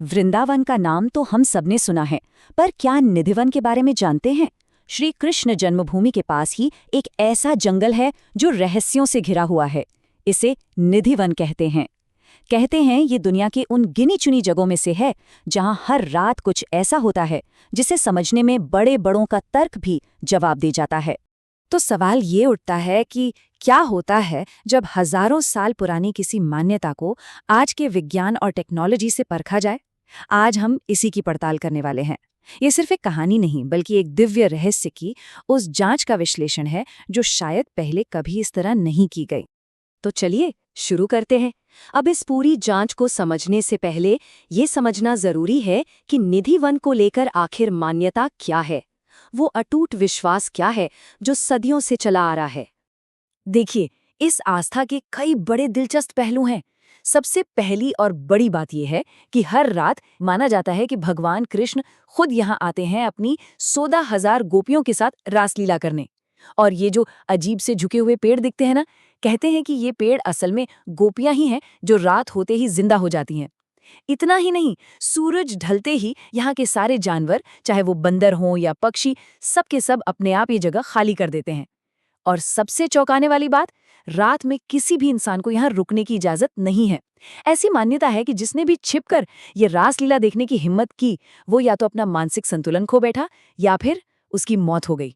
वृंदावन का नाम तो हम सबने सुना है, पर क्या निधिवन के बारे में जानते हैं? श्री कृष्ण जन्मभूमि के पास ही एक ऐसा जंगल है जो रहस्यों से घिरा हुआ है। इसे निधिवन कहते हैं। कहते हैं ये दुनिया के उन गिनी चुनी जगहों में से है जहां हर रात कुछ ऐसा होता है जिसे समझने में बड़े बड़ों का तर्क भी जवाब दे जाता है। तो सवाल ये उठता है कि क्या होता है जब हजारों साल पुरानी किसी मान्यता को आज के विज्ञान और टेक्नोलॉजी से परखा जाए। आज हम इसी की पड़ताल करने वाले हैं। ये सिर्फ एक कहानी नहीं बल्कि एक दिव्य रहस्य की उस जांच का विश्लेषण है जो शायद पहले कभी इस तरह नहीं की गई। तो चलिए शुरू करते हैं। अब इस पूरी जांच को समझने से पहले ये समझना जरूरी है कि निधिवन को लेकर आखिर मान्यता क्या है, वो अटूट विश्वास क्या है जो सदियों से चला आ रहा है। देखिए, इस आस्था के कई बड़े दिलचस्प पहलू हैं। सबसे पहली और बड़ी बात यह है कि हर रात माना जाता है कि भगवान कृष्ण खुद यहाँ आते हैं अपनी 16,000 गोपियों के साथ रासलीला करने। और ये जो अजीब से झुके हुए पेड़ दिखते हैं ना, कहते हैं कि ये पेड़ असल में गोपियां ही हैं जो रात होते ही जिंदा हो जाती हैं। इतना ही नहीं, सूरज ढलते ही यहाँ के सारे जानवर, चाहे वो बंदर हों या पक्षी, सब के सब अपने आप ये जगह खाली कर देते हैं। और सबसे चौंकाने वाली बात, रात में किसी भी इंसान को यहाँ रुकने की इजाजत नहीं है। ऐसी मान्यता है कि जिसने भी छिपकर ये रासलीला देखने की हिम्मत की, वो या तो अपना मानसिक संतुलन खो बैठा या फिर उसकी मौत हो गई।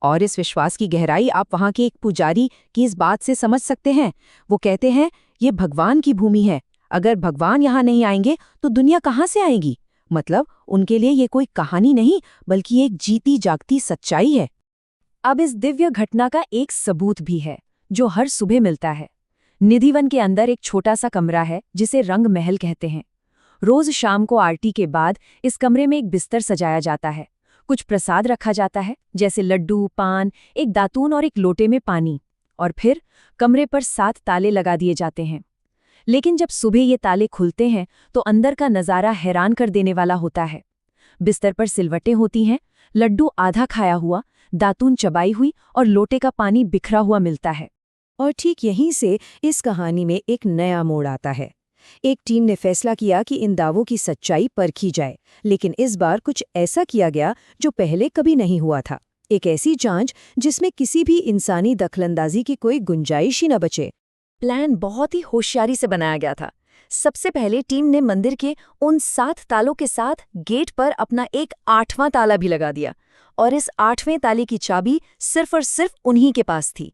और इस विश्वास की गहराई आप वहाँ के एक पुजारी की इस बात से समझ सकते हैं। वो कहते हैं ये भगवान की भूमि है, अगर भगवान यहाँ नहीं आएंगे तो दुनिया कहाँ से आएगी। मतलब उनके लिए ये कोई कहानी नहीं बल्कि एक जीती जागती सच्चाई है। अब इस दिव्य घटना का एक सबूत भी है जो हर सुबह मिलता है। निधिवन के अंदर एक छोटा सा कमरा है जिसे रंग महल कहते हैं। रोज शाम को आरती के बाद इस कमरे में एक बिस्तर सजाया जाता है, कुछ प्रसाद रखा जाता है जैसे लड्डू, पान, एक दातून और एक लोटे में पानी, और फिर कमरे पर 7 ताले लगा दिए जाते हैं। लेकिन जब सुबह ये ताले खुलते हैं तो अंदर का नज़ारा हैरान कर देने वाला होता है। बिस्तर पर सिलवटें होती हैं, लड्डू आधा खाया हुआ, दातून चबाई हुई और लोटे का पानी बिखरा हुआ मिलता है। और ठीक यहीं से इस कहानी में एक नया मोड़ आता है। एक टीम ने फैसला किया कि इन दावों की सच्चाई परखी जाए, लेकिन इस बार कुछ ऐसा किया गया जो पहले कभी नहीं हुआ था। एक ऐसी जांच जिसमें किसी भी इंसानी दखलंदाजी की कोई गुंजाइश ही न बचे। प्लान बहुत ही होशियारी से बनाया गया था। सबसे पहले टीम ने मंदिर के उन 7 तालों के साथ गेट पर अपना एक 8वां ताला भी लगा दिया, और इस 8वें ताले की चाबी सिर्फ और सिर्फ उन्हीं के पास थी।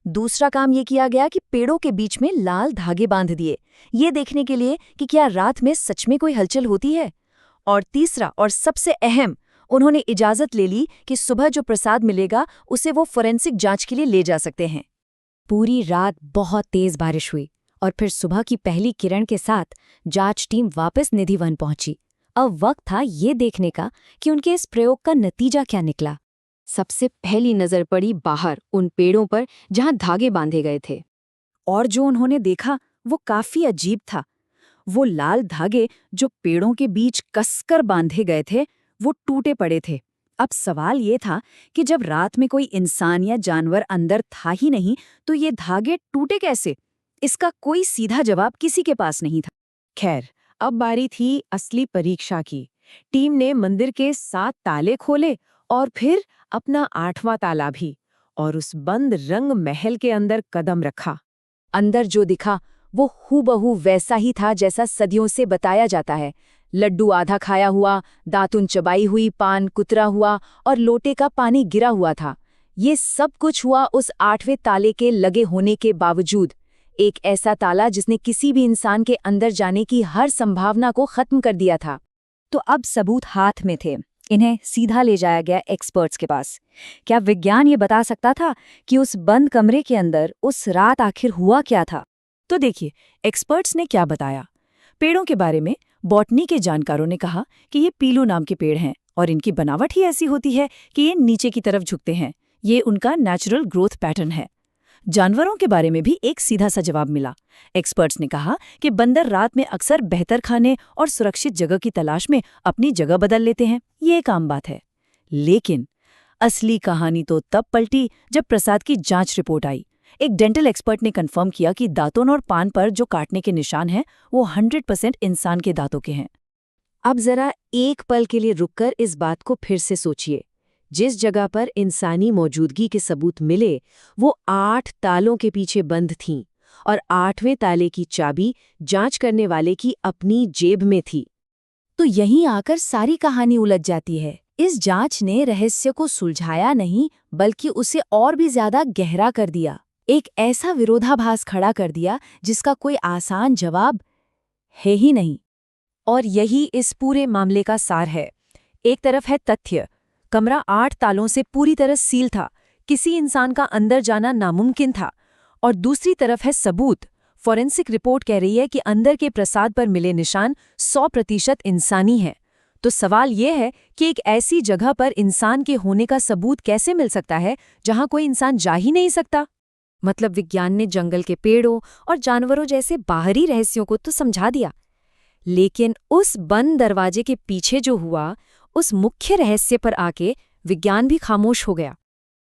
दूसरा काम ये किया गया कि पेड़ों के बीच में लाल धागे बांध दिए, ये देखने के लिए कि क्या रात में सच में कोई हलचल होती है। और तीसरा और सबसे अहम, उन्होंने इजाजत ले ली कि सुबह जो प्रसाद मिलेगा उसे वो फोरेंसिक जांच के लिए ले जा सकते हैं। पूरी रात बहुत तेज बारिश हुई और फिर सुबह की पहली किरण के साथ जांच टीम वापस निधिवन पहुंची। अब वक्त था ये देखने का कि उनके इस प्रयोग का नतीजा क्या निकला। सबसे पहली नजर पड़ी बाहर उन पेड़ों पर जहां धागे बांधे गए थे, और जो उन्होंने देखा वो काफी अजीब था। वो लाल धागे जो पेड़ों के बीच कसकर बांधे गए थे वो टूटे पड़े थे। अब सवाल ये था कि जब रात में कोई इंसान या जानवर अंदर था ही नहीं तो ये धागे टूटे कैसे? इसका कोई सीधा जवाब किसी के पास नहीं था। खैर, अब बारी थी असली परीक्षा की। टीम ने मंदिर के 7 ताले खोले और फिर अपना 8वां ताला भी, और उस बंद रंग महल के अंदर कदम रखा। अंदर जो दिखा वो हूबहू वैसा ही था जैसा सदियों से बताया जाता है। लड्डू आधा खाया हुआ, दातुन चबाई हुई, पान कुतरा हुआ और लोटे का पानी गिरा हुआ था। ये सब कुछ हुआ उस 8वें ताले के लगे होने के बावजूद। एक ऐसा ताला जिसने किसी भी इंसान के अंदर जाने की हर संभावना को खत्म कर दिया था। तो अब सबूत हाथ में थे। इन्हें सीधा ले जाया गया एक्सपर्ट्स के पास। क्या विज्ञान ये बता सकता था कि उस बंद कमरे के अंदर उस रात आखिर हुआ क्या था? तो देखिए, एक्सपर्ट्स ने क्या बताया। पेड़ों के बारे में बॉटनी के जानकारों ने कहा कि ये पीलू नाम के पेड़ हैं और इनकी बनावट ही ऐसी होती है कि ये नीचे की तरफ झुकते हैं। ये उनका नेचुरल ग्रोथ पैटर्न है। जानवरों के बारे में भी एक सीधा सा जवाब मिला। एक्सपर्ट्स ने कहा कि बंदर रात में अक्सर बेहतर खाने और सुरक्षित जगह की तलाश में अपनी जगह बदल लेते हैं। ये एक आम बात है। लेकिन असली कहानी तो तब पलटी जब प्रसाद की जांच रिपोर्ट आई। एक डेंटल एक्सपर्ट ने कंफर्म किया कि दांतों और पान पर जो काटने के निशान हैं वो 100% इंसान के दांतों के हैं। अब जरा एक पल के लिए रुककर इस बात को फिर से सोचिए। जिस जगह पर इंसानी मौजूदगी के सबूत मिले, वो 8 तालों के पीछे बंद थीं और 8वें ताले की चाबी जांच करने वाले की अपनी जेब में थी। तो यहीं आकर सारी कहानी उलझ जाती है। इस जांच ने रहस्य को सुलझाया नहीं, बल्कि उसे और भी ज्यादा गहरा कर दिया। एक ऐसा विरोधाभास खड़ा कर दिया जिसका कोई आसान जवाब है ही नहीं। और यही इस पूरे मामले का सार है। एक तरफ है तथ्य, कमरा 8 तालों से पूरी तरह सील था, किसी इंसान का अंदर जाना नामुमकिन था। और दूसरी तरफ है सबूत। फॉरेंसिक रिपोर्ट कह रही है कि अंदर के प्रसाद पर मिले निशान 100% इंसानी हैं। तो सवाल यह है कि एक ऐसी जगह पर इंसान के होने का सबूत कैसे मिल सकता है जहां कोई इंसान जा ही नहीं सकता? मतलब विज्ञान ने जंगल के पेड़ों और जानवरों जैसे बाहरी रहस्यों को तो समझा दिया, लेकिन उस बंद दरवाजे के पीछे जो हुआ, उस मुख्य रहस्य पर आके विज्ञान भी खामोश हो गया।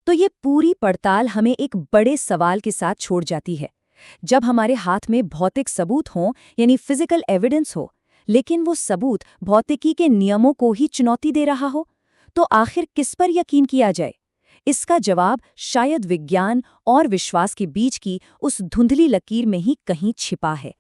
तो ये पूरी पड़ताल हमें एक बड़े सवाल के साथ छोड़ जाती है। जब हमारे हाथ में भौतिक सबूत हों, यानी फिजिकल एविडेंस हो, लेकिन वो सबूत भौतिकी के नियमों को ही चुनौती दे रहा हो, तो आखिर किस पर यकीन किया जाए? इसका जवाब शायद विज्ञान और विश्वास के बीच की उस धुंधली लकीर में ही कहीं छिपा है।